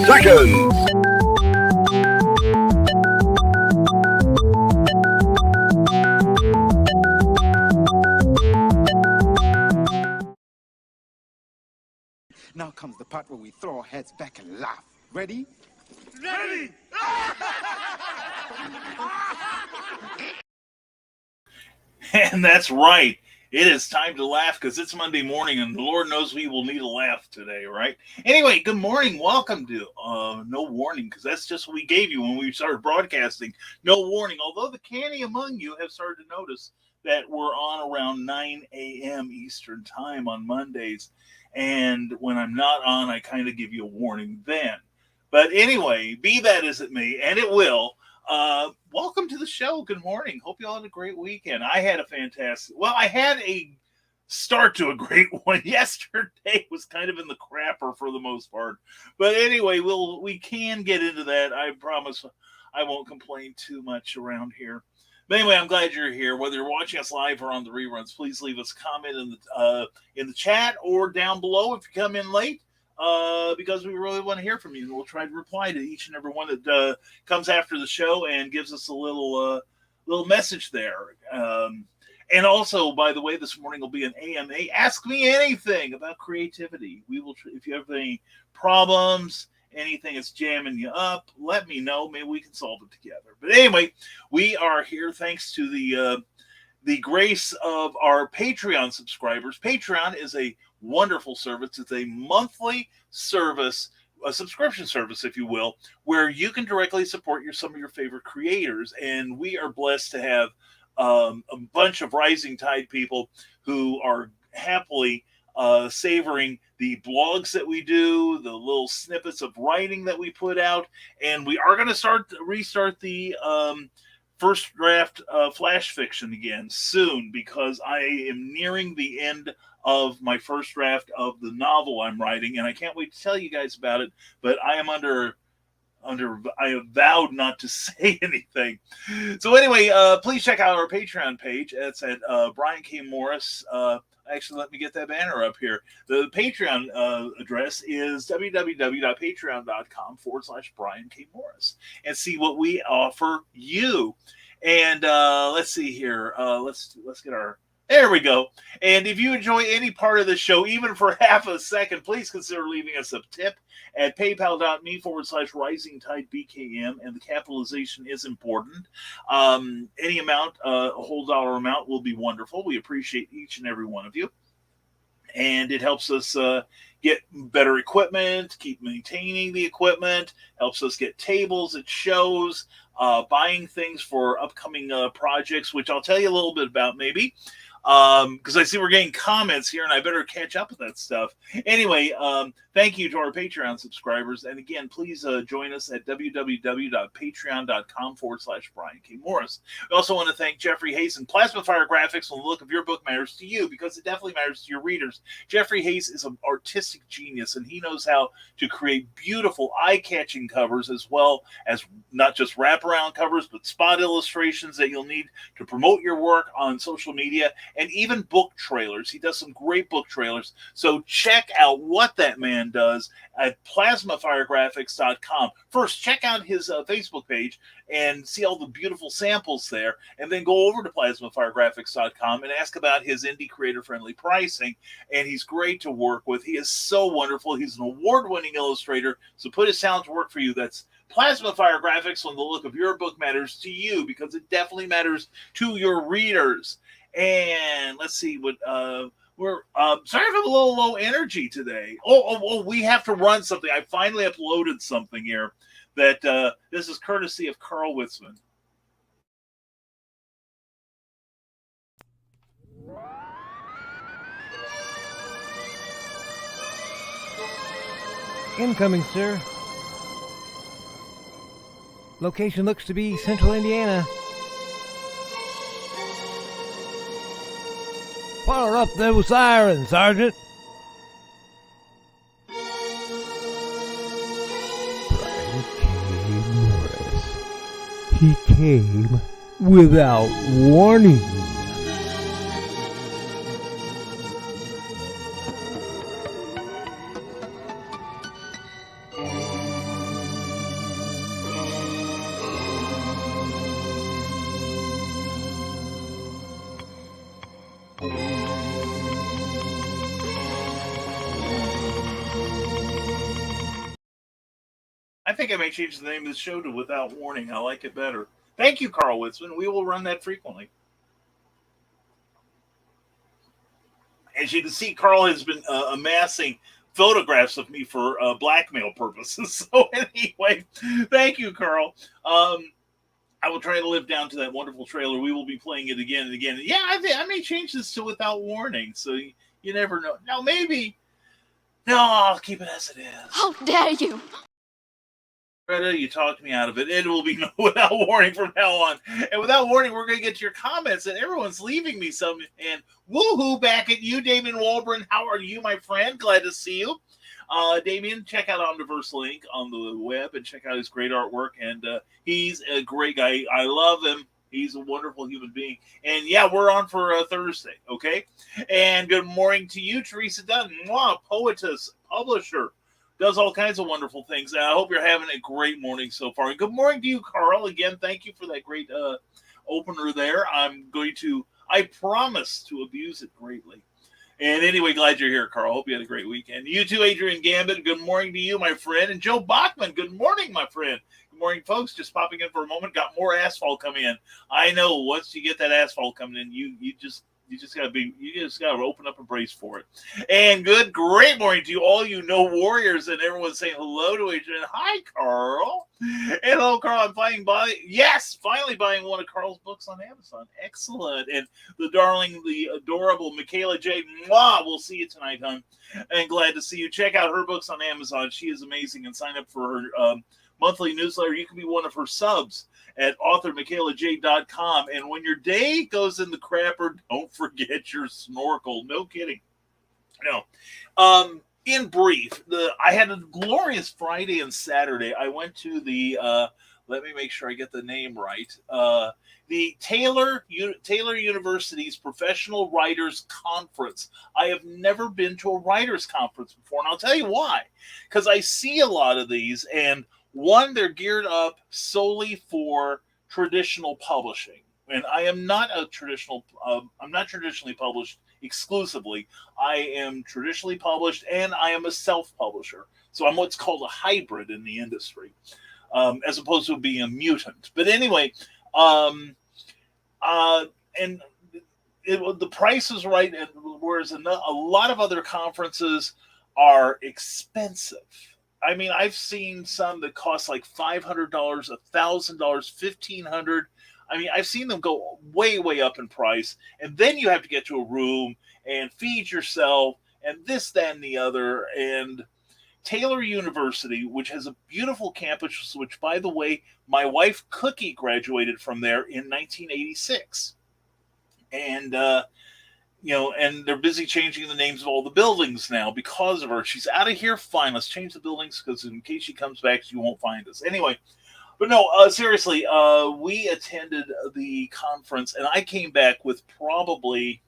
seconds. Now comes the part where we throw our heads back and laugh. Ready? Ready! And that's right. It is time to laugh because it's Monday morning and the Lord knows we will need a laugh today, right? Anyway, good morning. Welcome to No Warning, because that's just what we gave you when we started broadcasting. No warning. Although the canny among you have started to notice that we're on around 9 a.m. Eastern time on Mondays. And when I'm not on, I kind of give you a warning then. But anyway, be that as it may, and it will. Welcome to the show. Good morning. Hope you all had a great weekend. I had a start to a great one. Yesterday was kind of in the crapper for the most part. But anyway, we can get into that. I promise I won't complain too much around here. But anyway, I'm glad you're here. Whether you're watching us live or on the reruns, please leave us a comment in the chat or down below if you come in late. Because we really want to hear from you, and we'll try to reply to each and every one that comes after the show and gives us a little message there. And also, by the way, this morning will be an AMA. Ask me anything about creativity. We will, if you have any problems, anything that's jamming you up, let me know. Maybe we can solve it together. But anyway, we are here thanks to the grace of our Patreon subscribers. Patreon is a wonderful service. It's a monthly service, a subscription service, if you will, where you can directly support some of your favorite creators. And we are blessed to have a bunch of Rising Tide people who are happily savoring the blogs that we do, the little snippets of writing that we put out. And we are going to restart the first draft flash fiction again soon, because I am nearing the end of my first draft of the novel I'm writing, and I can't wait to tell you guys about it. But I am I have vowed not to say anything. So anyway, please check out our Patreon page. It's at Brian K. Morris. Actually, let me get that banner up here. The Patreon address is www.patreon.com/Brian K. Morris, and see what we offer you. And let's see here. Let's get our. There we go. And if you enjoy any part of the show, even for half a second, please consider leaving us a tip at paypal.me/RisingTideBKM, and the capitalization is important. Any amount, a whole dollar amount, will be wonderful. We appreciate each and every one of you. And it helps us get better equipment, keep maintaining the equipment, helps us get tables at shows, buying things for upcoming projects, which I'll tell you a little bit about maybe. Because I see we're getting comments here, and I better catch up with that stuff. Anyway, thank you to our Patreon subscribers. And again, please join us at www.patreon.com/Brian K. Morris. We also want to thank Jeffrey Hayes and Plasma Fire Graphics when the look of your book matters to you, because it definitely matters to your readers. Jeffrey Hayes is an artistic genius, and he knows how to create beautiful, eye-catching covers, as well as not just wraparound covers, but spot illustrations that you'll need to promote your work on social media, and even book trailers. He does some great book trailers. So check out what that man does at plasmafiregraphics.com. First, check out his Facebook page and see all the beautiful samples there, and then go over to plasmafiregraphics.com and ask about his indie creator-friendly pricing. And he's great to work with. He is so wonderful. He's an award-winning illustrator, so put his talent to work for you. That's Plasma Fire Graphics when the look of your book matters to you, because it definitely matters to your readers. And let's see what we're sorry if I'm a little low energy today. We have to run something. I finally uploaded something here that this is courtesy of Carl Witzman. Incoming, sir. Location looks to be Central Indiana. Fire up those sirens, Sergeant. Brian K. Morris. He came without warning. think I may change the name of the show to Without Warning. I like it better. Thank you, Carl Witzman. We will run that frequently. As you can see, Carl has been amassing photographs of me for blackmail purposes. So anyway, thank you, Carl. I will try to live down to that wonderful trailer. We will be playing it again and again. Yeah, I may change this to Without Warning. So you never know. Now, maybe. No, I'll keep it as it is. How dare you! Greta, you talked me out of it. It will be Without Warning from now on. And Without Warning, we're going to get to your comments. And everyone's leaving me some. And woohoo, back at you, Damien Waldron. How are you, my friend? Glad to see you. Damien, check out Omniverse Link on the web and check out his great artwork. And he's a great guy. I love him. He's a wonderful human being. And yeah, we're on for Thursday, okay? And good morning to you, Teresa Dunn. Mwah, poetess, publisher. Does all kinds of wonderful things. And I hope you're having a great morning so far. And good morning to you, Carl. Again, thank you for that great opener there. I promise to abuse it greatly. And anyway, glad you're here, Carl. Hope you had a great weekend. You too, Adrian Gambit. Good morning to you, my friend. And Joe Bachman, good morning, my friend. Good morning, folks. Just popping in for a moment. Got more asphalt coming in. I know once you get that asphalt coming in, you just gotta open up and brace for it. And great morning to you, all you No Warriors, and everyone saying hello to each other. Hi, Carl. And hello, Carl. I'm finally buying one of Carl's books on Amazon. Excellent. And the adorable Michaela J. Mwah, we'll see you tonight, hon. And glad to see you. Check out her books on Amazon. She is amazing. And sign up for her monthly newsletter. You can be one of her subs at authormichaelaj.com. And when your day goes in the crapper, don't forget your snorkel. No kidding. No. In brief, I had a glorious Friday and Saturday. I went to the let me make sure I get the name right. The Taylor University's Professional Writers Conference. I have never been to a writers conference before, and I'll tell you why. Because I see a lot of these, and one, they're geared up solely for traditional publishing. And I am not I'm not traditionally published exclusively. I am traditionally published, and I am a self-publisher. So I'm what's called a hybrid in the industry, as opposed to being a mutant. But anyway, the price is right, and whereas a lot of other conferences are expensive. I mean, I've seen some that cost like $500, $1,000, $1,500. I mean, I've seen them go way, way up in price. And then you have to get to a room and feed yourself and this, that, and the other. And Taylor University, which has a beautiful campus, which, by the way, my wife Cookie graduated from there in 1986. And, and they're busy changing the names of all the buildings now because of her. She's out of here. Fine, let's change the buildings because in case she comes back, she won't find us. Anyway, but no, seriously, we attended the conference, and I came back with I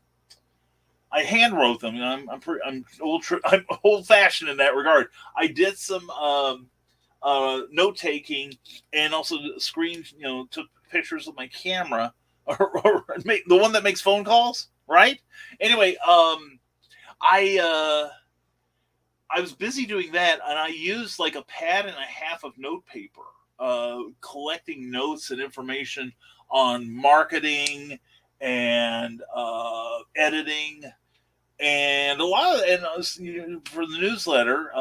hand wrote them. I'm old-fashioned in that regard. I did some note taking and also took pictures with my camera, or the one that makes phone calls. Right? Anyway, I was busy doing that, and I used like a pad and a half of note paper, collecting notes and information on marketing and editing, and a lot of for the newsletter,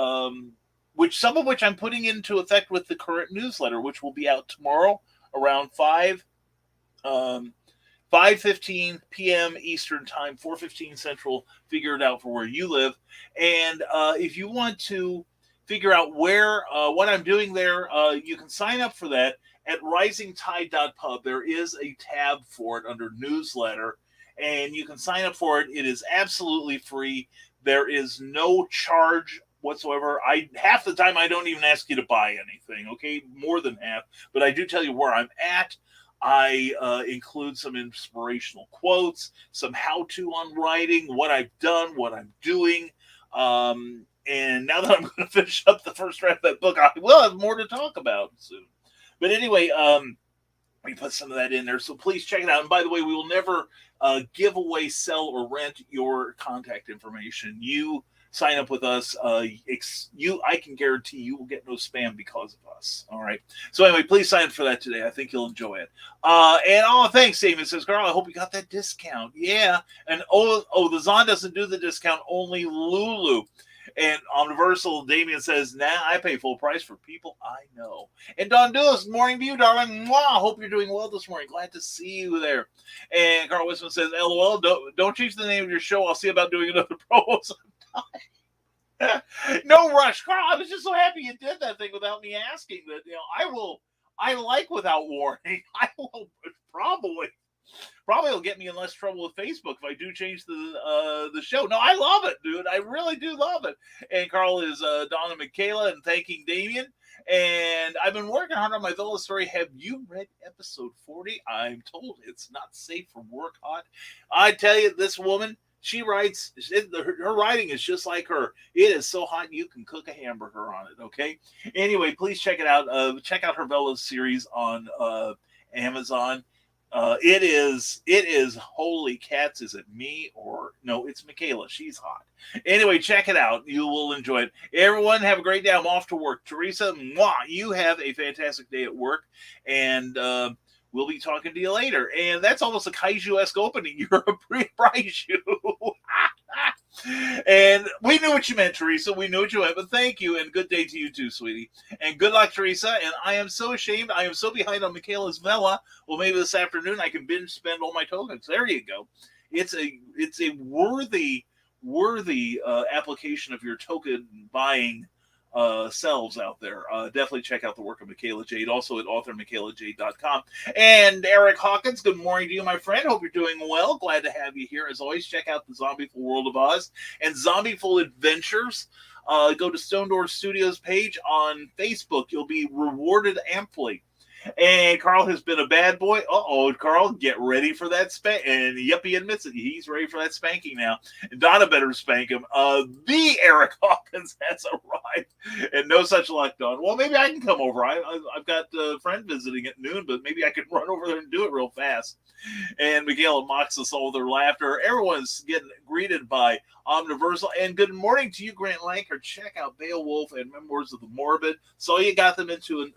some of which I'm putting into effect with the current newsletter, which will be out tomorrow around 5:15 p.m. Eastern Time, 4:15 Central. Figure it out for where you live. And if you want to figure out what I'm doing there, you can sign up for that at risingtide.pub. There is a tab for it under newsletter, and you can sign up for it. It is absolutely free. There is no charge whatsoever. Half the time I don't even ask you to buy anything, okay? More than half. But I do tell you where I'm at. I include some inspirational quotes, some how-to on writing, what I've done, what I'm doing. And now that I'm going to finish up the first draft of that book, I will have more to talk about soon. But anyway, we put some of that in there. So please check it out. And by the way, we will never give away, sell, or rent your contact information. You sign up with us, I can guarantee you will get no spam because of us. All right. So anyway, please sign up for that today. I think you'll enjoy it. Thanks, David says, Carl, I hope you got that discount. Yeah. And the Zon doesn't do the discount, only Lulu. And Omniversal, Damien says, nah, I pay full price for people I know. And Don Dulles, morning to you, darling. Mwah, hope you're doing well this morning. Glad to see you there. And Carl Wisman says, LOL, don't change the name of your show. I'll see about doing another promo sometime. No rush, Carl. I was just so happy you did that thing without me asking. That I like without warning. I will probably will get me in less trouble with Facebook if I do change the show. No, I love it, dude. I really do love it. And Carl is Donna and Michaela and thanking Damien. And I've been working hard on my Villa story. Have you read episode 40? I'm told it's not safe for work hot. I tell you, this woman, she writes, her writing is just like her. It is so hot you can cook a hamburger on it, okay? Anyway, please check it out. Check out her Villa series on Amazon. It is holy cats. Is it me or no? It's Michaela. She's hot. Anyway, check it out. You will enjoy it. Everyone have a great day. I'm off to work. Teresa, mwah, you have a fantastic day at work, and we'll be talking to you later. And that's almost a Kaiju-esque opening. You're a pre-prize you. And we knew what you meant, Teresa. We knew what you meant, but thank you, and good day to you too, sweetie. And good luck, Teresa. And I am so ashamed. I am so behind on Michaela's Vela. Well, maybe this afternoon I can binge spend all my tokens. There you go. It's a worthy application of your token buying selves out there. Definitely check out the work of Michaela Jade, also at authormichaelajade.com. And Eric Hawkins, good morning to you, my friend. Hope you're doing well. Glad to have you here. As always, check out the Zombieful World of Oz and Zombieful Adventures. Go to Stone Door Studios page on Facebook. You'll be rewarded amply. And Carl has been a bad boy. Carl, get ready for that spank. And yep, he admits it. He's ready for that spanking now. And Donna better spank him. The Eric Hawkins has arrived. And no such luck, Don. Well, maybe I can come over. I've got a friend visiting at noon, but maybe I can run over there and do it real fast. And Michaela mocks us all with her laughter. Everyone's getting greeted by Omniversal. And good morning to you, Grant Lanker. Check out Beowulf and Memoirs of the Morbid. So you got them into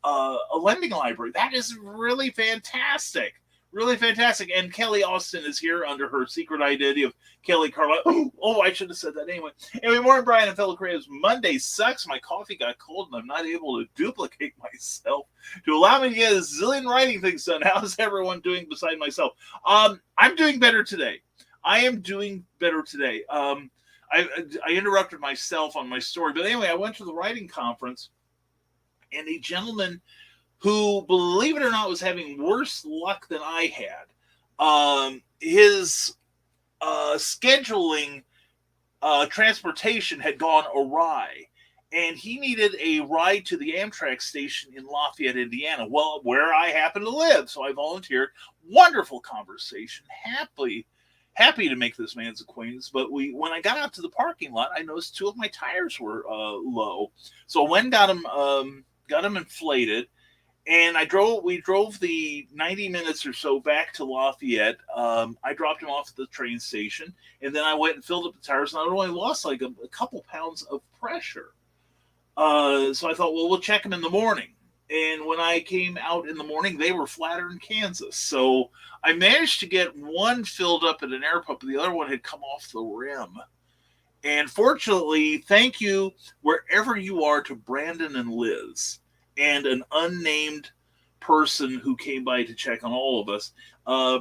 a lending library. That is really fantastic. Really fantastic. And Kelly Austin is here under her secret identity of Kelly Carlisle. Oh, I should have said that anyway. Anyway, morning, Brian and fellow creatives. Monday sucks. My coffee got cold and I'm not able to duplicate myself to allow me to get a zillion writing things done. How's everyone doing beside myself? I'm doing better today. I am doing better today. I interrupted myself on my story. But anyway, I went to the writing conference, and a gentleman who, believe it or not, was having worse luck than I had. His scheduling transportation had gone awry, and he needed a ride to the Amtrak station in Lafayette, Indiana, well, where I happen to live. So I volunteered. Wonderful conversation. Happy to make this man's acquaintance. But when I got out to the parking lot, I noticed two of my tires were low. So I went and got him inflated, and we drove the 90 minutes or so back to Lafayette. I dropped him off at the train station, and then I went and filled up the tires, and I only lost like a couple pounds of pressure. So I thought, well, we'll check them in the morning. And when I came out in the morning, they were flatter in Kansas. So I managed to get one filled up at an air pump, but the other one had come off the rim. And fortunately, thank you wherever you are to Brandon and Liz and an unnamed person who came by to check on all of us.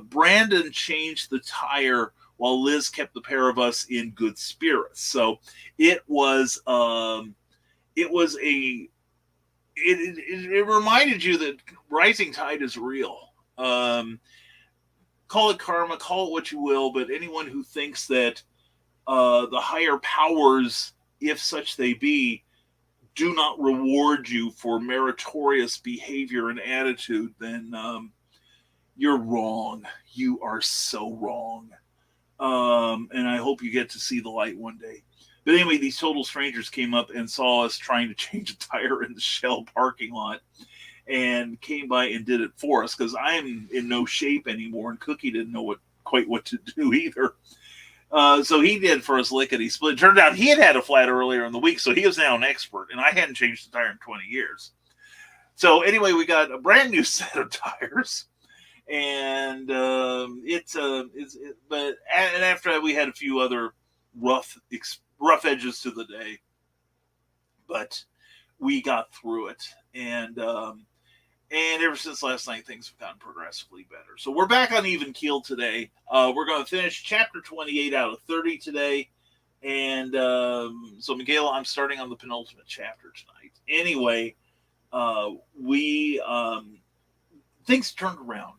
Brandon changed the tire while Liz kept the pair of us in good spirits. So it reminded you that rising tide is real. Call it karma, call it what you will, but anyone who thinks that the higher powers, if such they be, do not reward you for meritorious behavior and attitude, then you're wrong. You are so wrong. And I hope you get to see the light one day. But anyway, these total strangers came up and saw us trying to change a tire in the Shell parking lot and came by and did it for us because I'm in no shape anymore, and Cookie didn't know quite what to do either. So he did first lickety split. Turned out he had a flat earlier in the week, so he was now an expert, and I hadn't changed the tire in 20 years. So anyway, we got a brand new set of tires, and but after that we had a few other rough edges to the day, but we got through it, and ever since last night, things have gotten progressively better. So we're back on even keel today. We're going to finish chapter 28 out of 30 today. And so, Michaela, I'm starting on the penultimate chapter tonight. Anyway, things turned around.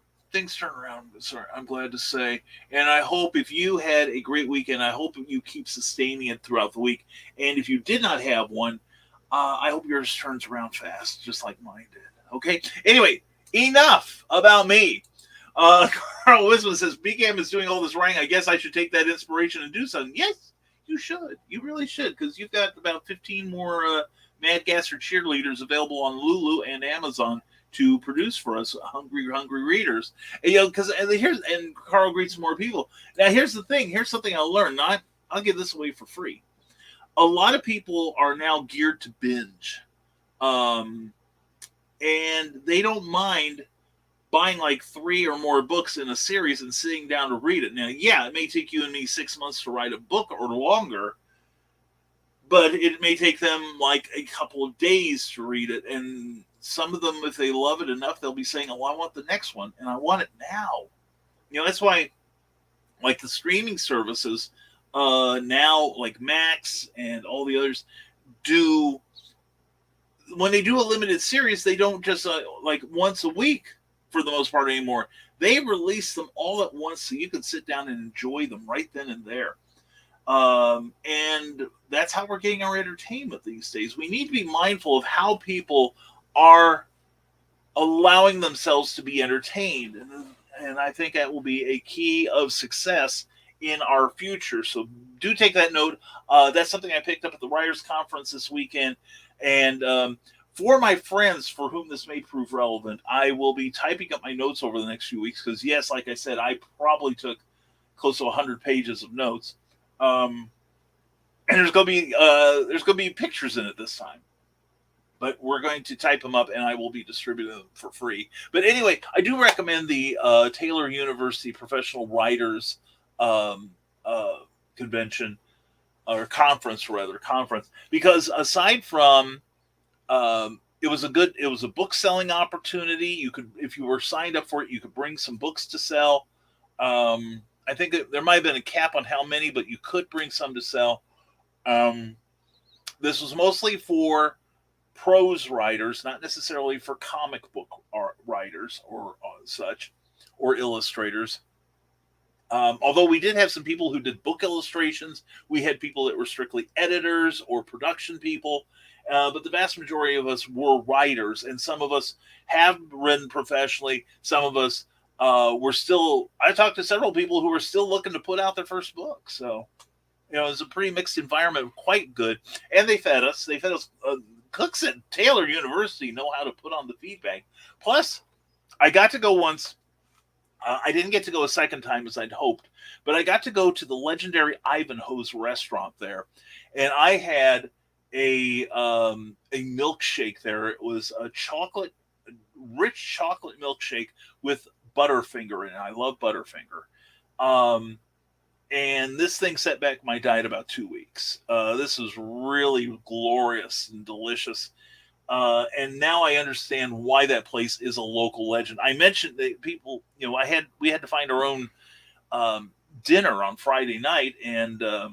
Sorry, I'm glad to say. And I hope if you had a great weekend, I hope you keep sustaining it throughout the week. And if you did not have one, I hope yours turns around fast, just like mine did. Okay. Anyway, enough about me. Carl Wisman says, BCAM is doing all this writing. I guess I should take that inspiration and do something. Yes, you should. You really should, because you've got about 15 more Mad Gasser cheerleaders available on Lulu and Amazon to produce for us, hungry readers. And, because and Carl greets more people. Now, here's the thing. Here's something I'll learn. I'll give this away for free. A lot of people are now geared to binge. And they don't mind buying like 3 or more books in a series and sitting down to read it. Now, yeah, it may take you and me 6 months to write a book or longer, but it may take them like a couple of days to read it. And some of them, if they love it enough, they'll be saying, oh, I want the next one, and I want it now. That's why, like the streaming services now, like Max and all the others, when they do a limited series, they don't just like once a week for the most part anymore. They release them all at once so you can sit down and enjoy them right then and there. And that's how we're getting our entertainment these days. We need to be mindful of how people are allowing themselves to be entertained. And I think that will be a key of success in our future. So do take that note. That's something I picked up at the Writers' Conference this weekend. And for my friends for whom this may prove relevant, I will be typing up my notes over the next few weeks because, yes, like I said, I probably took close to 100 pages of notes. And there's going to be pictures in it this time. But we're going to type them up, and I will be distributing them for free. But anyway, I do recommend the Taylor University Professional Writers Convention. Or conference, because aside from it was a book selling opportunity. You could, if you were signed up for it, you could bring some books to sell. I think there might have been a cap on how many, but you could bring some to sell. This was mostly for prose writers, not necessarily for comic book writers or such, or illustrators. Although we did have some people who did book illustrations, we had people that were strictly editors or production people, but the vast majority of us were writers, and some of us have written professionally. Some of us were still. I talked to several people who were still looking to put out their first book. So, it was a pretty mixed environment, quite good, and they fed us. Cooks at Taylor University know how to put on the feedback. Plus, I got to go once. I didn't get to go a second time as I'd hoped, but I got to go to the legendary Ivanhoe's restaurant there, and I had a milkshake there. It was a rich chocolate milkshake with Butterfinger in it. I love Butterfinger. And this thing set back my diet about 2 weeks. This was really glorious and delicious. And now I understand why that place is a local legend. I mentioned that people, we had to find our own dinner on Friday night, and I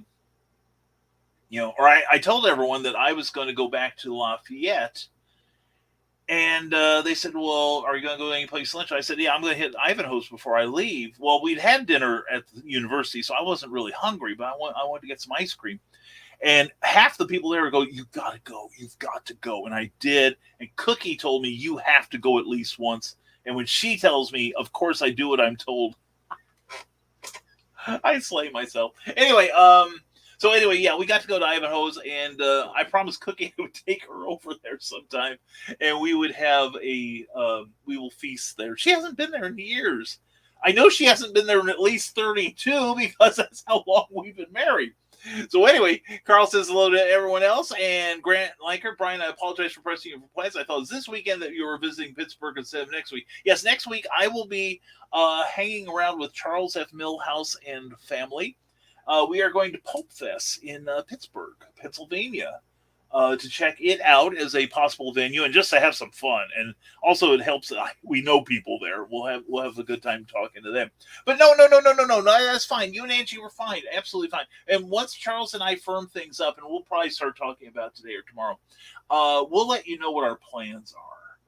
told everyone that I was going to go back to Lafayette, and they said, "Well, are you going to go to any place lunch?" I said, "Yeah, I'm going to hit Ivanhoe's before I leave." Well, we'd had dinner at the university, so I wasn't really hungry, but I wanted to get some ice cream. And half the people there go, "You've got to go." And I did. And Cookie told me, "You have to go at least once." And when she tells me, of course I do what I'm told. I slay myself. Anyway, yeah, we got to go to Ivanhoe's, and I promised Cookie I would take her over there sometime, and we would have we will feast there. She hasn't been there in years. I know she hasn't been there in at least 32 because that's how long we've been married. So anyway, Carl says hello to everyone else. And Grant Lanker, Brian, I apologize for pressing you for plans. I thought it was this weekend that you were visiting Pittsburgh instead of next week. Yes, next week I will be hanging around with Charles F. Millhouse and family. We are going to Pulp Fest in Pittsburgh, Pennsylvania. To check it out as a possible venue and just to have some fun. And also it helps that we know people there. We'll have a good time talking to them. But no, that's fine. You and Angie were fine, absolutely fine. And once Charles and I firm things up, and we'll probably start talking about today or tomorrow, we'll let you know what our plans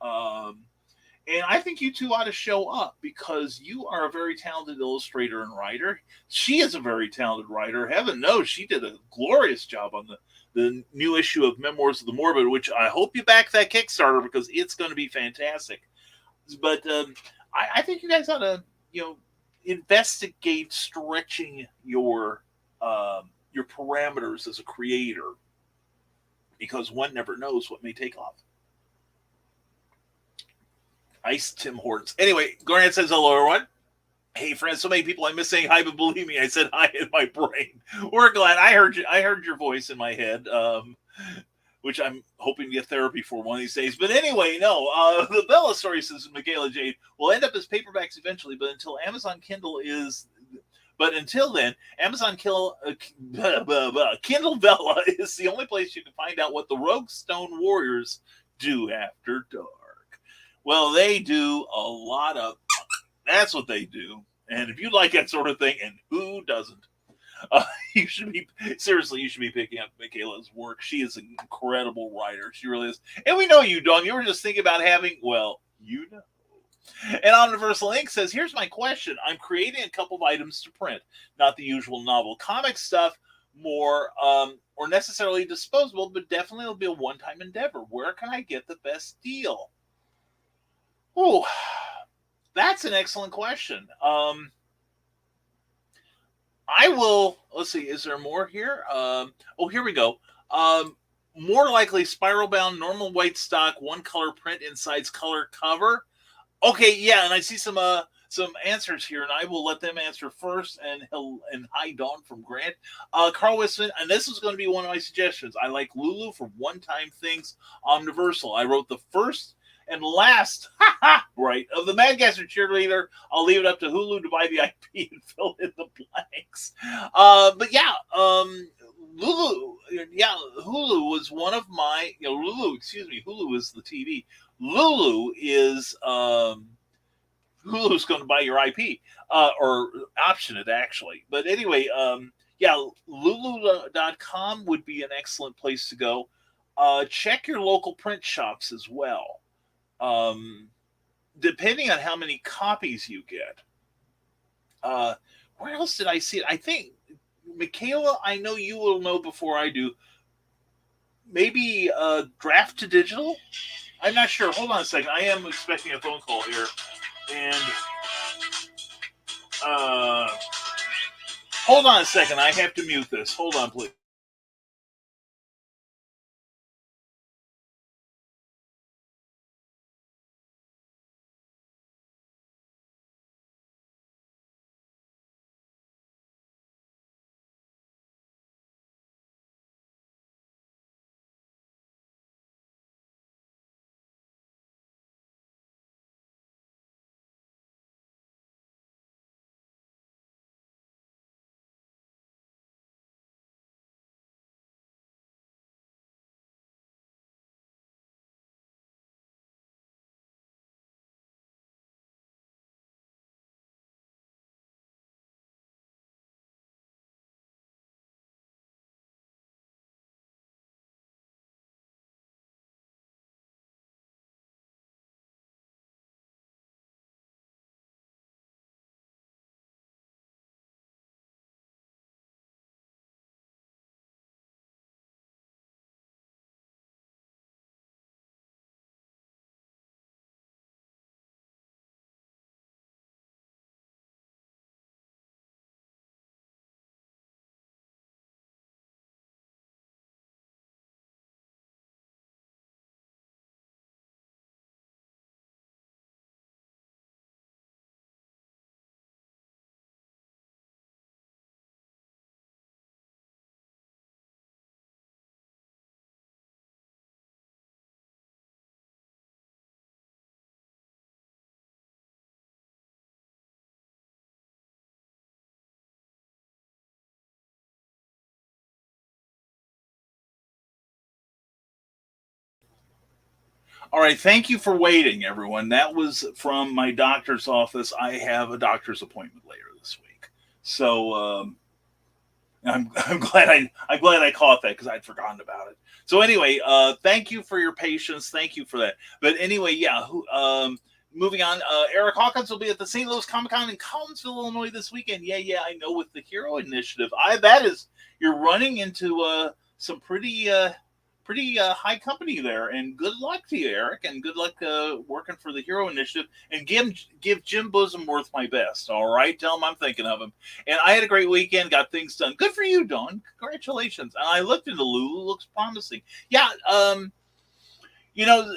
are. And I think you two ought to show up because you are a very talented illustrator and writer. She is a very talented writer. Heaven knows she did a glorious job on the new issue of Memoirs of the Morbid, which I hope you back that Kickstarter because it's going to be fantastic. But I think you guys ought to, investigate stretching your parameters as a creator because one never knows what may take off. Ice Tim Hortons. Anyway, Grant says hello, everyone. Hey, friends, so many people I miss saying hi, but believe me, I said hi in my brain. We're glad. I heard your voice in my head, which I'm hoping to get therapy for one of these days. But anyway, no. The Bella story, says Michaela Jade, will end up as paperbacks eventually, but until then, Amazon Kindle Bella is the only place you can find out what the Rogue Stone Warriors do after dark. Well, they do a lot of... That's what they do. And if you like that sort of thing, and who doesn't, you should be picking up Michaela's work. She is an incredible writer. She really is. And we know you, Dawn. You were just thinking about having, well, you know. And Universal Ink says, here's my question. I'm creating a couple of items to print, not the usual novel comic stuff, more or necessarily disposable, but definitely it'll be a one-time endeavor. Where can I get the best deal? Oh, that's an excellent question. I will, let's see, is there more here? Here we go. More likely spiral bound, normal white stock, one color print inside's color cover. Okay, yeah, and I see some answers here, and I will let them answer first. And hi, Dawn from Grant. Carl Wisman, and this is going to be one of my suggestions. I like Lulu for one-time things. Omniversal. I wrote the first and last, right, of the Madgasser cheerleader. I'll leave it up to Hulu to buy the IP and fill in the blanks. But yeah, Lulu, yeah, Hulu was one of my, Hulu is the TV. Lulu is, Hulu's going to buy your IP, or option it actually. But anyway, yeah, Lulu.com would be an excellent place to go. Check your local print shops as well. Depending on how many copies you get. Where else did I see it? I think, Michaela, I know you will know before I do. Maybe Draft to Digital? I'm not sure. Hold on a second. I am expecting a phone call here. And hold on a second. I have to mute this. Hold on, please. All right, thank you for waiting, everyone. That was from my doctor's office. I have a doctor's appointment later this week, so I'm glad I caught that because I'd forgotten about it. So anyway, thank you for your patience. Thank you for that. But anyway, yeah. Moving on, Eric Hawkins will be at the St. Louis Comic Con in Collinsville, Illinois this weekend. Yeah, I know with the Hero Initiative. You're running into some pretty high company there, and good luck to you, Eric, and good luck working for the Hero Initiative. And give Jim Bosamworth my best. All right, tell him I'm thinking of him. And I had a great weekend, got things done. Good for you, Dawn. Congratulations. And I looked into Lulu, looks promising. Yeah.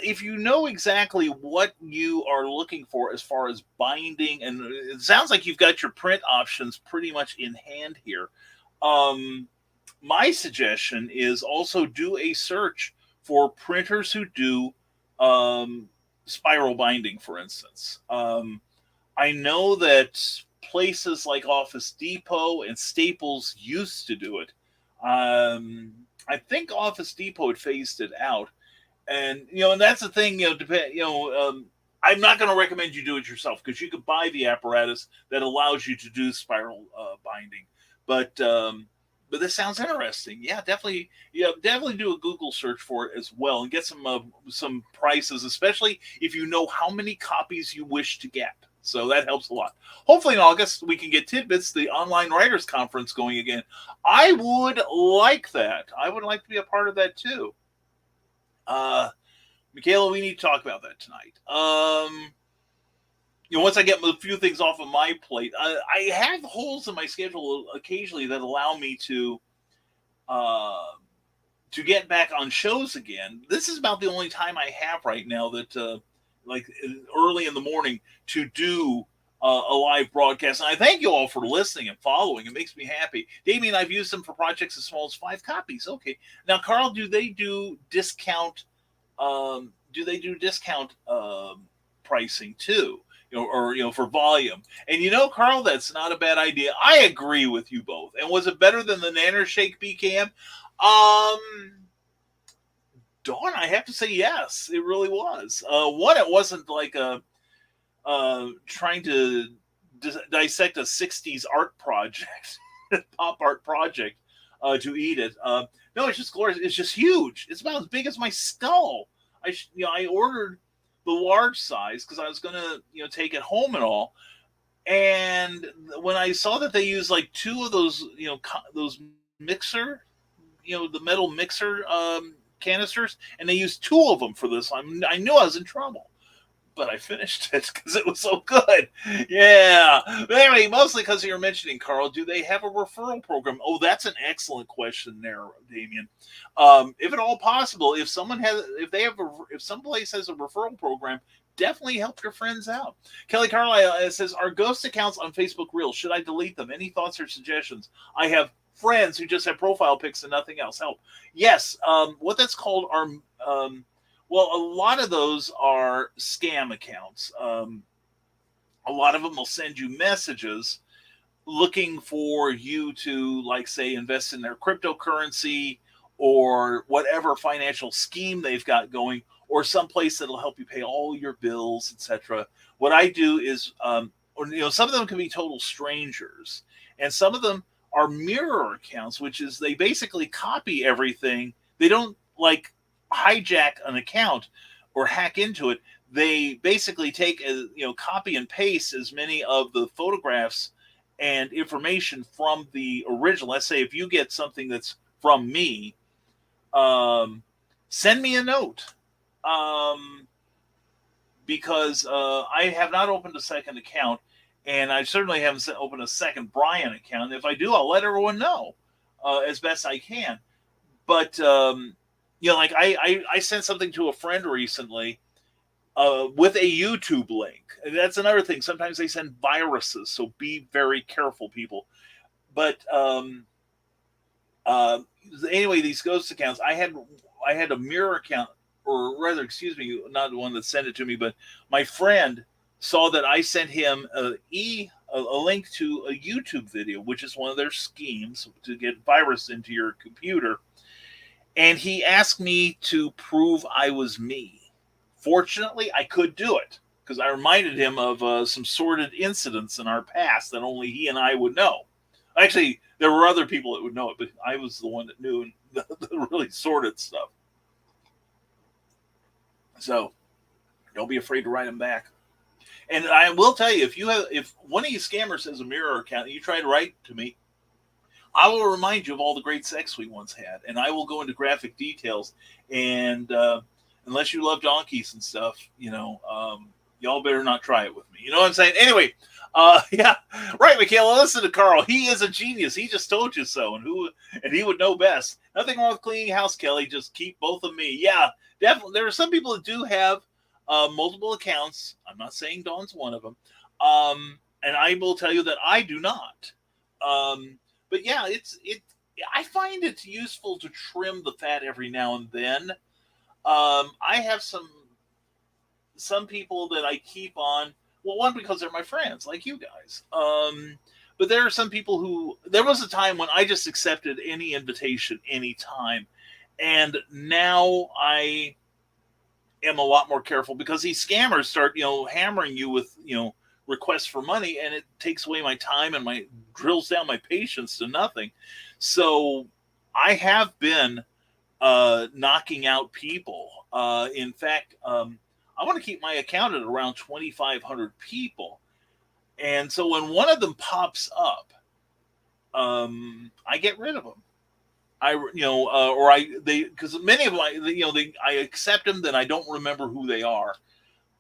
If you know exactly what you are looking for as far as binding, and it sounds like you've got your print options pretty much in hand here. My suggestion is also do a search for printers who do spiral binding, for instance. I know that places like Office Depot and Staples used to do it. I think Office Depot had phased it out. And that's the thing. I'm not going to recommend you do it yourself because you could buy the apparatus that allows you to do spiral binding. But this sounds interesting. Yeah, definitely do a Google search for it as well and get some prices, especially if you know how many copies you wish to get. So that helps a lot. Hopefully in August we can get Tidbits, the online writers conference, going again. I would like that. I would like to be a part of that too. Michaela, we need to talk about that tonight. Once I get a few things off of my plate, I have holes in my schedule occasionally that allow me to get back on shows again. This is about the only time I have right now that, like early in the morning, to do a live broadcast. And I thank you all for listening and following. It makes me happy. Damien, I've used them for projects as small as 5 copies. Okay. Now, Carl, do they do discount? Pricing too? For volume? And Carl, that's not a bad idea. I agree with you both. And was it better than the Nanorshake BKM? Dawn, I have to say yes, it really was. One, it wasn't like trying to dissect a 60s art project, pop art project, to eat it. No, it's just glorious. It's just huge. It's about as big as my skull. I ordered the large size because I was going to, take it home and all. And when I saw that they used like 2 of those, those mixer, the metal mixer canisters, and they used 2 of them for this, I knew I was in trouble. But I finished it because it was so good. Yeah. But anyway, mostly because you're mentioning, Carl, do they have a referral program? Oh, that's an excellent question there, Damien. If at all possible, if some place has a referral program, definitely help your friends out. Kelly Carlisle says, are ghost accounts on Facebook real? Should I delete them? Any thoughts or suggestions? I have friends who just have profile pics and nothing else. Help. Yes. What that's called are... well, a lot of those are scam accounts. A lot of them will send you messages looking for you to, like, say, invest in their cryptocurrency or whatever financial scheme they've got going, or someplace that'll help you pay all your bills, etc. What I do is, some of them can be total strangers, and some of them are mirror accounts, which is they basically copy everything. They don't hijack an account or hack into it. They basically take copy and paste as many of the photographs and information from the original. Let's say if you get something that's from me, send me a note, because I have not opened a second account, and I certainly haven't opened a second Brian account. If I do, I'll let everyone know as best I can. But I sent something to a friend recently with a YouTube link. That's another thing. Sometimes they send viruses, so be very careful, people. But anyway, these ghost accounts, I had a mirror account, or rather, excuse me, not the one that sent it to me, but my friend saw that I sent him a link to a YouTube video, which is one of their schemes to get virus into your computer. And he asked me to prove I was me Fortunately, I could do it because I reminded him of some sordid incidents in our past that only he and I would know. Actually, there were other people that would know it, but I was the one that knew the really sordid stuff. So don't be afraid to write them back. And I will tell you, if one of you scammers has a Mirror account and you try to write to me, I will remind you of all the great sex we once had, and I will go into graphic details. And unless you love donkeys and stuff, y'all better not try it with me. You know what I'm saying? Anyway, yeah, right, Michaela. Listen to Carl. He is a genius. He just told you so, and he would know best. Nothing wrong with cleaning house, Kelly. Just keep both of me. Yeah, definitely. There are some people that do have multiple accounts. I'm not saying Dawn's one of them. And I will tell you that I do not. But yeah, I find it useful to trim the fat every now and then. I have some people that I keep on. Well, one, because they're my friends, like you guys. But there are some people there was a time when I just accepted any invitation anytime. And now I am a lot more careful because these scammers start, hammering you with, requests for money, and it takes away my time and drills down my patience to nothing. So I have been knocking out people. In fact, I want to keep my account at around 2,500 people. And so when one of them pops up, I get rid of them. Because many of them, I accept them, then I don't remember who they are.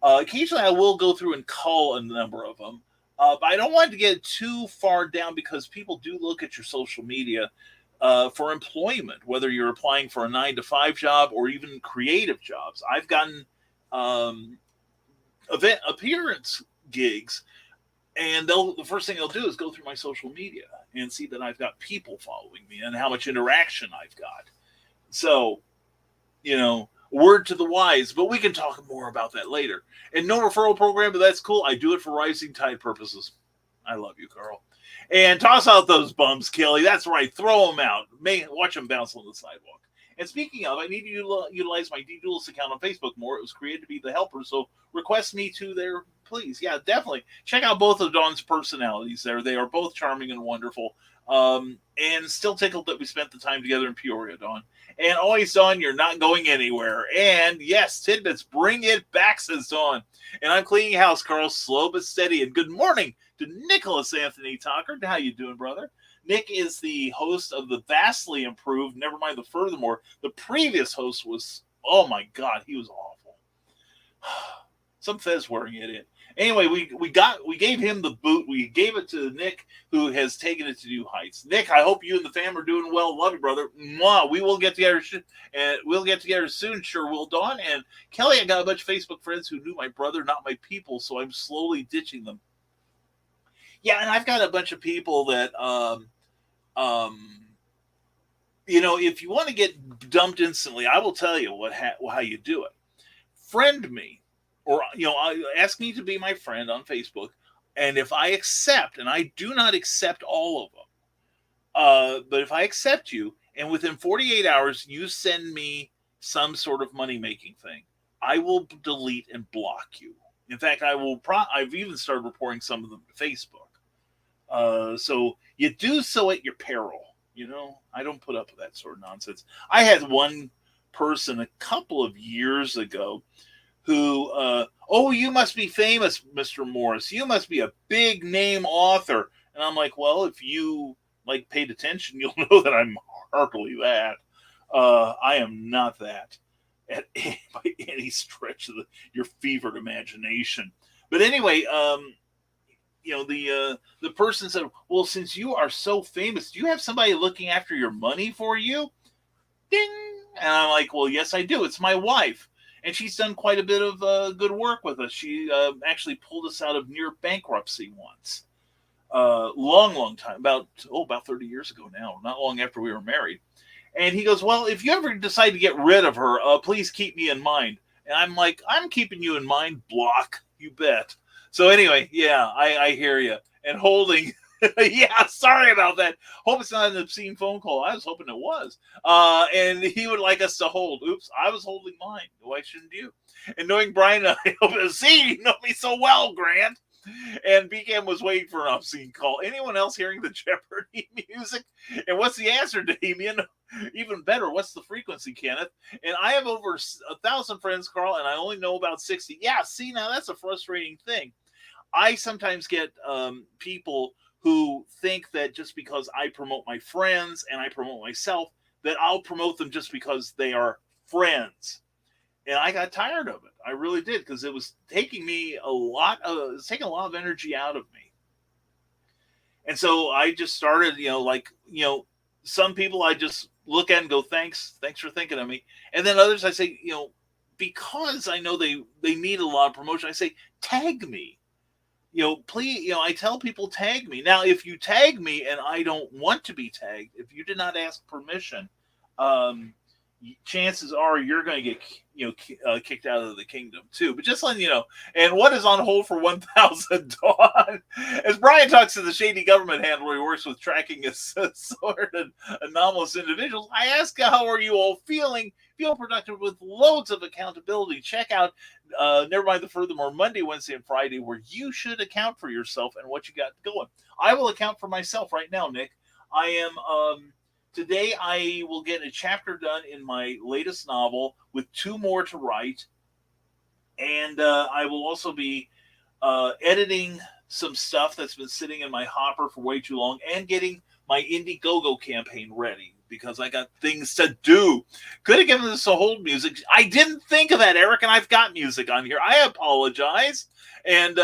Occasionally I will go through and call a number of them. But I don't want to get too far down because people do look at your social media for employment, whether you're applying for a 9-to-5 job or even creative jobs. I've gotten event appearance gigs, and the first thing they'll do is go through my social media and see that I've got people following me and how much interaction I've got. So, word to the wise, but we can talk more about that later. And no referral program, but that's cool. I do it for Rising Tide purposes. I love you, Carl. And toss out those bums, Kelly. That's right. Throw them out. Watch them bounce on the sidewalk. And speaking of, I need to utilize my D-Duelist account on Facebook more. It was created to be the helper, so request me to there, please. Yeah, definitely. Check out both of Dawn's personalities there. They are both charming and wonderful. And still tickled that we spent the time together in Peoria, Dawn. And always, Dawn, you're not going anywhere. And yes, Tidbits, bring it back, says Dawn. And I'm cleaning house, Carl, slow but steady. And good morning to Nicholas Anthony Tucker. How you doing, brother? Nick is the host of the vastly improved, never mind the furthermore. The previous host was, oh my God, he was awful. Some fez wearing it in. Anyway, we gave him the boot. We gave it to Nick, who has taken it to new heights. Nick, I hope you and the fam are doing well. Love you, brother. Mwah. We will get together, and we'll get together soon. Sure will, Dawn. And Kelly, I got a bunch of Facebook friends who knew my brother, not my people, so I'm slowly ditching them. Yeah, and I've got a bunch of people that, if you want to get dumped instantly, I will tell you how you do it. Friend me. Or, ask me to be my friend on Facebook. And if I accept, and I do not accept all of them, but if I accept you, and within 48 hours, you send me some sort of money-making thing, I will delete and block you. In fact, I've even started reporting some of them to Facebook. So you do so at your peril. I don't put up with that sort of nonsense. I had one person a couple of years ago who, you must be famous, Mr. Morris. You must be a big name author. And I'm like, well, if you paid attention, you'll know that I'm hardly that. I am not that by any stretch of your fevered imagination. But anyway, the person said, well, since you are so famous, do you have somebody looking after your money for you? Ding. And I'm like, well, yes, I do. It's my wife. And she's done quite a bit of good work with us. She actually pulled us out of near bankruptcy once. Long time, about 30 years ago now, not long after we were married. And he goes, well, if you ever decide to get rid of her, please keep me in mind. And I'm like, I'm keeping you in mind, block, you bet. So anyway, yeah, I hear you. And holding Yeah, sorry about that. Hope it's not an obscene phone call. I was hoping it was. And he would like us to hold. Oops, I was holding mine. Why shouldn't you? And knowing Brian, I hope see, you know me so well, Grant. And BCAM was waiting for an obscene call. Anyone else hearing the Jeopardy music? And what's the answer, Damien? Even better, what's the frequency, Kenneth? And I have over 1,000 friends, Carl, and I only know about 60. Yeah, see, now that's a frustrating thing. I sometimes get people who think that just because I promote my friends and I promote myself, that I'll promote them just because they are friends. And I got tired of it. I really did, because it was taking me taking a lot of energy out of me. And so I just started, some people I just look at and go, thanks for thinking of me. And then others I say, because I know they need a lot of promotion, I say, tag me. Please, I tell people, tag me. Now, if you tag me and I don't want to be tagged, if you did not ask permission, chances are you're going to get kicked out of the kingdom too. But just letting you know. And what is on hold for 1,000, Dawn? As Brian talks to the shady government handler who works with tracking assorted anomalous individuals, I ask, how are you all feeling? Feel productive with loads of accountability. Check out Never Mind the Furthermore, Monday, Wednesday, and Friday, where you should account for yourself and what you got going. I will account for myself right now, Nick. I am today I will get a chapter done in my latest novel with 2 more to write. And I will also be editing some stuff that's been sitting in my hopper for way too long and getting my Indiegogo campaign ready because I got things to do. Could have given this a hold music. I didn't think of that, Eric, and I've got music on here. I apologize. And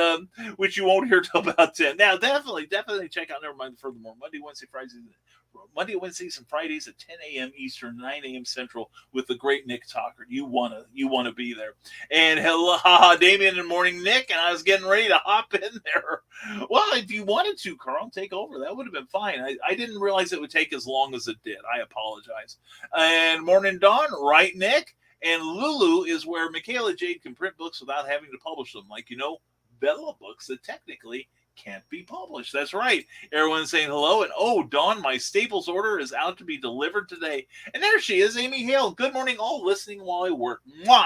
which you won't hear till about 10. Now, definitely check out Never Mind the Furthermore, Monday, Wednesdays, and Fridays at 10 a.m. Eastern, 9 a.m. Central with the great Nick Talker. You wanna be there. And hello, Damien and Morning Nick, and I was getting ready to hop in there. Well, if you wanted to, Carl, take over. That would have been fine. I didn't realize it would take as long as it did. I apologize. And Morning Dawn, right, Nick? And Lulu is where Michaela Jade can print books without having to publish them. Like, Bella books that technically can't be published. That's right. Everyone's saying hello. And oh, Dawn, my Staples order is out to be delivered today. And there she is, Amy Hale. Good morning, all listening while I work. Mwah!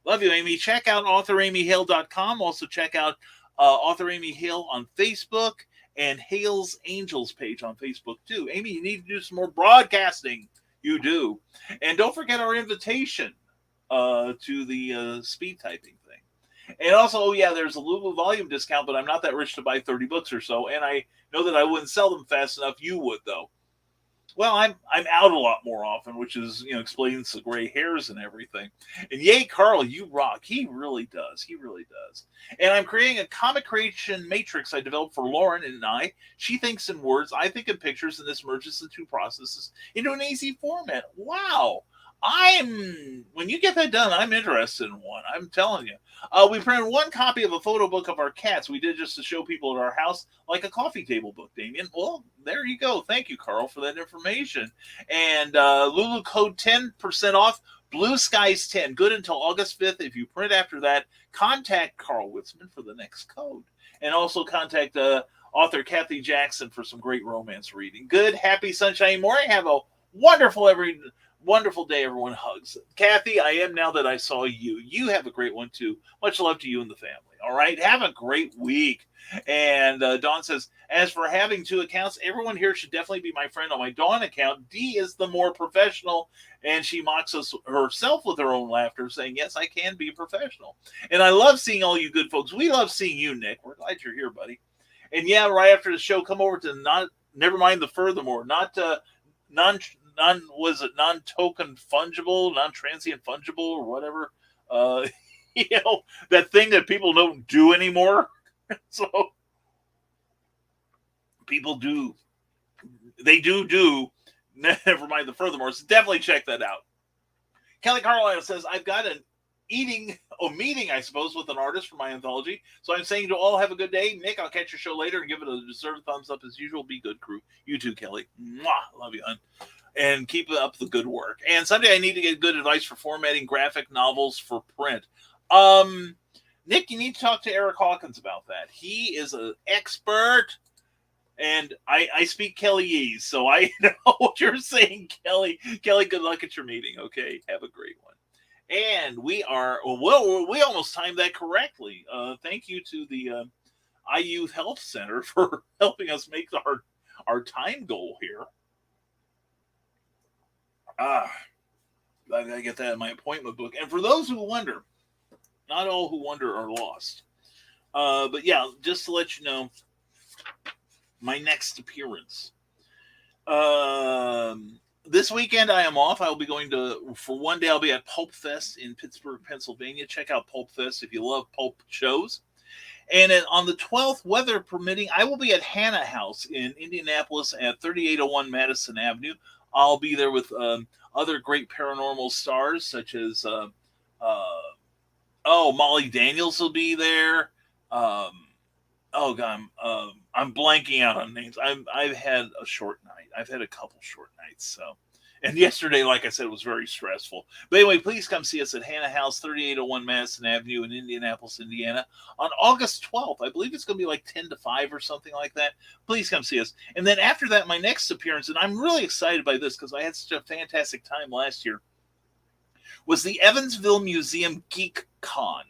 Love you, Amy. Check out AuthorAmyHale.com. Also check out Author Amy Hale on Facebook and Hale's Angels page on Facebook too. Amy, you need to do some more broadcasting. You do. And don't forget our invitation to the speed typing thing. And also, there's a Lulu volume discount, but I'm not that rich to buy 30 books or so, and I know that I wouldn't sell them fast enough. You would, though. Well, I'm out a lot more often, which is, explains the gray hairs and everything. And yay, Carl, you rock. He really does. He really does. And I'm creating a comic creation matrix I developed for Lauren and I. She thinks in words, I think in pictures, and this merges the 2 processes into an easy format. Wow. When you get that done, I'm interested in one. I'm telling you. We printed 1 copy of a photo book of our cats. We did just to show people at our house, like a coffee table book, Damien. Well, there you go. Thank you, Carl, for that information. And Lulu code 10% off. Blue Skies 10. Good until August 5th. If you print after that, contact Carl Witzman for the next code. And also contact author Kathy Jackson for some great romance reading. Good, happy, sunshiny morning. Have a wonderful day, everyone. Hugs. Kathy, I am now that I saw you. You have a great one, too. Much love to you and the family. All right? Have a great week. And Dawn says, as for having 2 accounts, everyone here should definitely be my friend on my Dawn account. Dee is the more professional, and she mocks us herself with her own laughter, saying, yes, I can be professional. And I love seeing all you good folks. We love seeing you, Nick. We're glad you're here, buddy. And right after the show, come over to Never Mind the Furthermore, non-token fungible, non-transient fungible, or whatever. That thing that people don't do anymore. So people do. They do. Never Mind the Furthermore. So definitely check that out. Kelly Carlisle says, I've got a meeting, I suppose, with an artist for my anthology. So I'm saying to all, have a good day. Nick, I'll catch your show later and give it a deserved thumbs up as usual. Be good, crew. You too, Kelly. Mwah. Love you, hon. And keep up the good work. And someday I need to get good advice for formatting graphic novels for print. Nick, you need to talk to Eric Hawkins about that. He is an expert And I speak Kelleyese, so I know what you're saying, Kelly. Kelly, good luck at your meeting. Okay, have a great one. And we almost timed that correctly. Thank you to the iYouth Health Center for helping us make our time goal here. I gotta get that in my appointment book. And for those who wonder, not all who wonder are lost. But yeah, just to let you know, my next appearance. This weekend I am off. I will be going for one day, I'll be at Pulp Fest in Pittsburgh, Pennsylvania. Check out Pulp Fest if you love pulp shows. And on the 12th, weather permitting, I will be at Hannah House in Indianapolis at 3801 Madison Avenue. I'll be there with other great paranormal stars such as Molly Daniels will be there. I'm blanking out on names. I've had a short night. I've had a couple short nights. So, and yesterday, like I said, was very stressful. But anyway, please come see us at Hannah House, 3801 Madison Avenue in Indianapolis, Indiana, on August 12th. I believe it's going to be like 10 to 5 or something like that. Please come see us. And then after that, my next appearance, and I'm really excited by this because I had such a fantastic time last year, was the Evansville Museum Geek Con.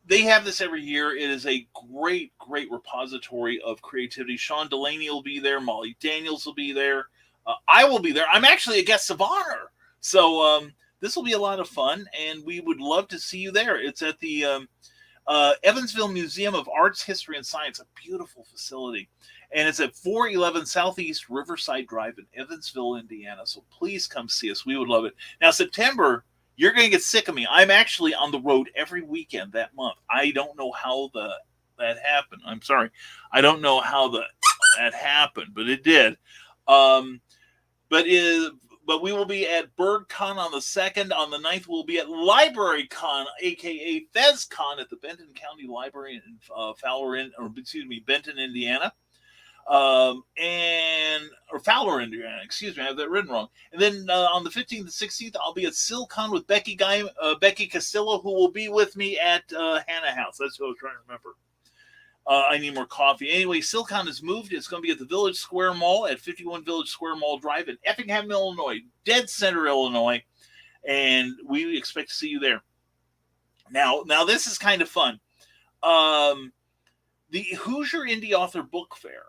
They have this every year. It is a great, great repository of creativity. Sean Delaney will be there. Molly Daniels will be there. I will be there. I'm actually a guest of honor. So this will be a lot of fun, and we would love to see you there. It's at the Evansville Museum of Arts, History, and Science, a beautiful facility. And it's at 411 Southeast Riverside Drive in Evansville, Indiana. So please come see us. We would love it. Now, September, you're going to get sick of me. I'm actually on the road every weekend that month. I don't know how that happened. I'm sorry. I don't know how that happened, but it did. But we will be at BirdCon on the 2nd. On the 9th, we'll be at LibraryCon, a.k.a. FezCon at the Benton County Library in Benton, Indiana. Fowler, Indiana. Excuse me, I have that written wrong. And then on the 15th and 16th, I'll be at SilCon with Becky Castillo, who will be with me at Hannah House. That's who I was trying to remember. I need more coffee. Anyway, SilCon has moved. It's going to be at the Village Square Mall at 51 Village Square Mall Drive in Effingham, Illinois, dead center, Illinois. And we expect to see you there. Now this is kind of fun. The Hoosier Indie Author Book Fair,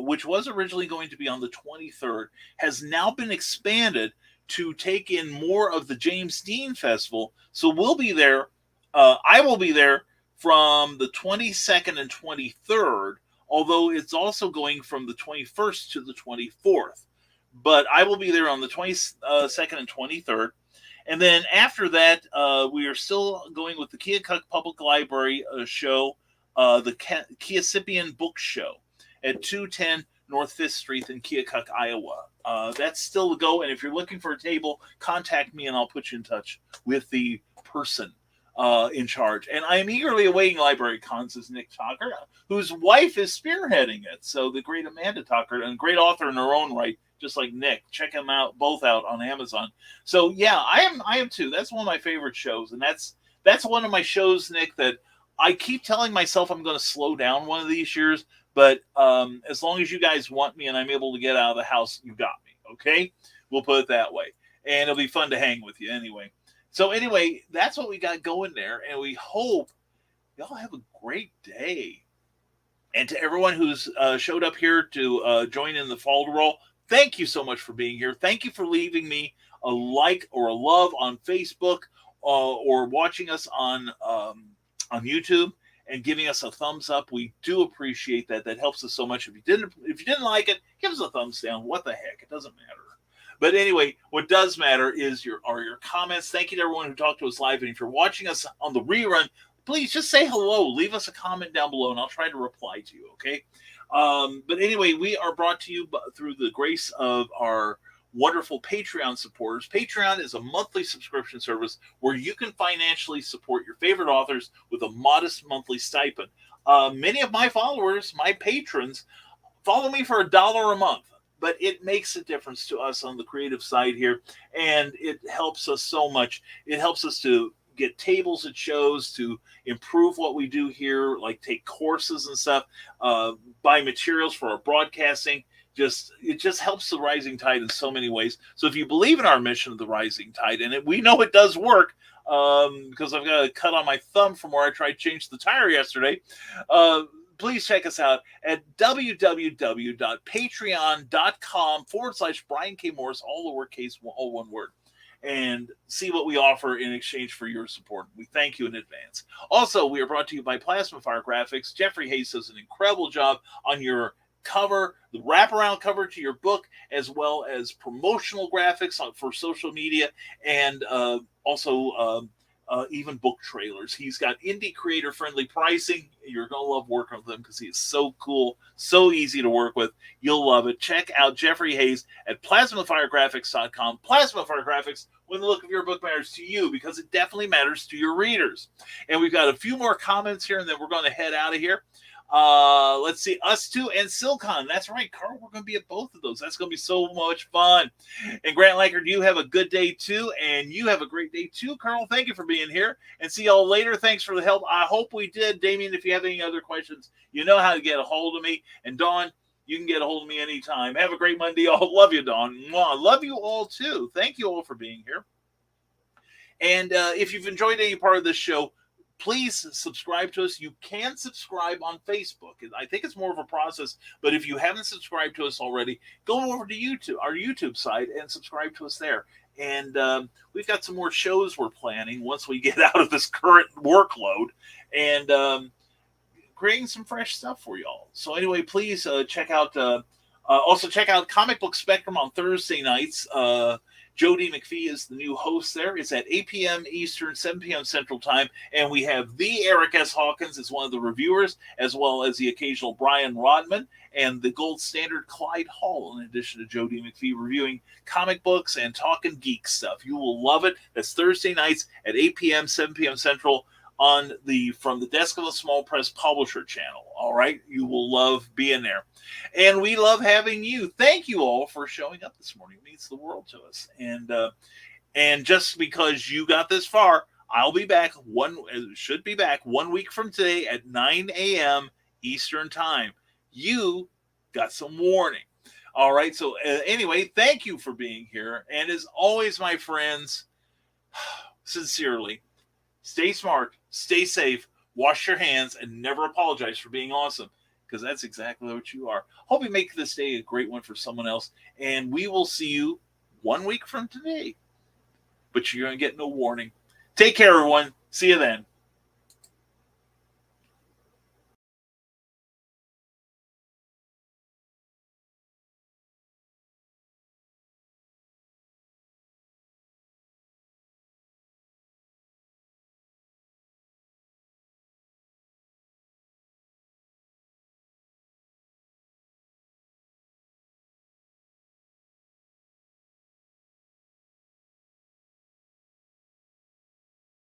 which was originally going to be on the 23rd, has now been expanded to take in more of the James Dean Festival. So we'll be there. I will be there from the 22nd and 23rd, although it's also going from the 21st to the 24th. But I will be there on the 22nd and 23rd. And then after that, we are still going with the Keokuk Public Library show, the Keosipian Book Show at 210 North 5th Street in Keokuk, Iowa. That's still the go. And if you're looking for a table, contact me and I'll put you in touch with the person in charge. And I am eagerly awaiting Library Cons as Nick Tucker, whose wife is spearheading it. So the great Amanda Tucker, and a great author in her own right, just like Nick. Check them out, both out on Amazon. So yeah, I am too. That's one of my favorite shows. And that's one of my shows, Nick, that I keep telling myself I'm going to slow down one of these years. But as long as you guys want me and I'm able to get out of the house, you got me. Okay? We'll put it that way. And it'll be fun to hang with you anyway. So anyway, that's what we got going there. And we hope y'all have a great day. And to everyone who's showed up here to join in the Falderall, thank you so much for being here. Thank you for leaving me a like or a love on Facebook or watching us on YouTube and giving us a thumbs up. We do appreciate that. That helps us so much. If you didn't like it, give us a thumbs down. What the heck? It doesn't matter. But anyway, what does matter is your comments. Thank you to everyone who talked to us live. And if you're watching us on the rerun, please just say hello. Leave us a comment down below, and I'll try to reply to you, okay? But anyway, we are brought to you through the grace of our wonderful Patreon supporters. Patreon is a monthly subscription service where you can financially support your favorite authors with a modest monthly stipend. Many of my followers, my patrons, follow me for $1 a month. But it makes a difference to us on the creative side here, and it helps us so much. It helps us to get tables at shows, to improve what we do here, like take courses and stuff, buy materials for our broadcasting. It just helps the Rising Tide in so many ways. So if you believe in our mission of the Rising Tide, and we know it does work, because I've got a cut on my thumb from where I tried to change the tire yesterday, please check us out at www.patreon.com/Brian K. Morris, all lowercase, all one word, and see what we offer in exchange for your support. We thank you in advance. Also, we are brought to you by Plasmafire Graphics. Jeffrey Hayes does an incredible job on your cover, the wraparound cover to your book, as well as promotional graphics for social media, and also even book trailers. He's got indie creator friendly pricing. You're going to love working with him because he is so cool, so easy to work with. You'll love it. Check out Jeffrey Hayes at plasmafiregraphics.com. Plasmafire Graphics, when the look of your book matters to you, because it definitely matters to your readers. And we've got a few more comments here, and then we're going to head out of here. Let's see, Us Too and Silcon. That's right, Carl. We're going to be at both of those. That's going to be so much fun. And Grant Lankard, you have a good day too, and you have a great day too, Carl. Thank you for being here, and see y'all later. Thanks for the help. I hope we did. Damien, if you have any other questions, you know how to get a hold of me. And Dawn, you can get a hold of me anytime. Have a great Monday, y'all. Love you, Dawn. Mwah. Love you all too. Thank you all for being here. And if you've enjoyed any part of this show, please subscribe to us. You can subscribe on Facebook. I think it's more of a process, but if you haven't subscribed to us already, go over to YouTube, our YouTube site, and subscribe to us there. And we've got some more shows we're planning once we get out of this current workload, and creating some fresh stuff for y'all. So anyway, please check out Comic Book Spectrum on Thursday nights. Joe D. McPhee is the new host there. It's at 8 p.m. Eastern, 7 p.m. Central Time. And we have the Eric S. Hawkins as one of the reviewers, as well as the occasional Brian Rodman and the gold standard Clyde Hall, in addition to Joe D. McPhee reviewing comic books and talking geek stuff. You will love it. That's Thursday nights at 8 p.m., 7 p.m. Central from the Desk of a Small Press Publisher channel. All right. You will love being there. And we love having you. Thank you all for showing up this morning. It means the world to us. And just because you got this far, I'll be back 1 week from today at 9 a.m. Eastern Time. You got some warning. All right. So anyway, thank you for being here. And as always, my friends, sincerely, stay smart, stay safe, wash your hands, and never apologize for being awesome, because that's exactly what you are. Hope you make this day a great one for someone else, and we will see you 1 week from today. But you're going to get no warning. Take care, everyone. See you then.